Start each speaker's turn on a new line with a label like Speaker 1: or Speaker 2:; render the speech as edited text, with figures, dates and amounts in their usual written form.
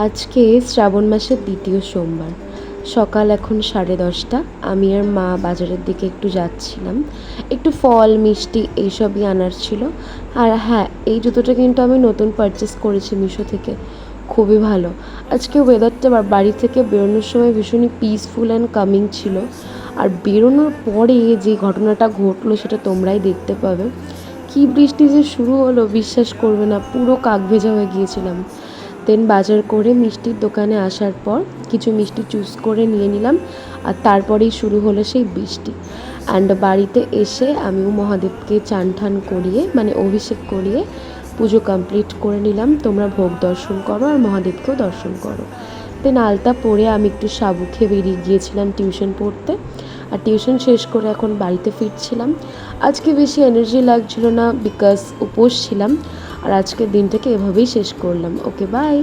Speaker 1: আজকে শ্রাবণ মাসের দ্বিতীয় সোমবার। সকাল এখন 10:30। আমি আর মা বাজারের দিকে একটু যাচ্ছিলাম, একটু ফল মিষ্টি এইসবই আনার ছিল। আর হ্যাঁ, এই জুতোটা কিন্তু আমি নতুন পারচেস করেছি মিশো থেকে, খুবই ভালো। আজকে ওয়েদারটা বাড়ি থেকে বেরোনোর সময় ভীষণই পিসফুল অ্যান্ড কামিং ছিল। আর বেরোনোর পরে যে ঘটনাটা ঘটলো সেটা তোমরাই দেখতে পাবে। কী বৃষ্টি যে শুরু হলো বিশ্বাস করবে না, পুরো কাক ভেজা হয়ে গিয়েছিলাম। দেন বাজার করে মিষ্টির দোকানে আসার পর কিছু মিষ্টি চুজ করে নিয়ে নিলাম, আর তারপরেই শুরু হলো সেই বৃষ্টি। অ্যান্ড বাড়িতে এসে আমিও মহাদেবকে চান ঠান করিয়ে মানে অভিষেক করিয়ে পুজো কমপ্লিট করে নিলাম। তোমরা ভোগ দর্শন করো আর মহাদেবকেও দর্শন করো। দেন আলতা পরে আমি একটু সাবু খেয়ে বেরিয়ে গিয়েছিলাম টিউশন পড়তে। আর টিউশন শেষ করে এখন বাড়িতে ফিরছিলাম। আজকে বেশি এনার্জি লাগছিল না বিকজ উপোস ছিলাম। আর আজকের দিনটাকে এভাবেই শেষ করলাম। ওকে, বাই।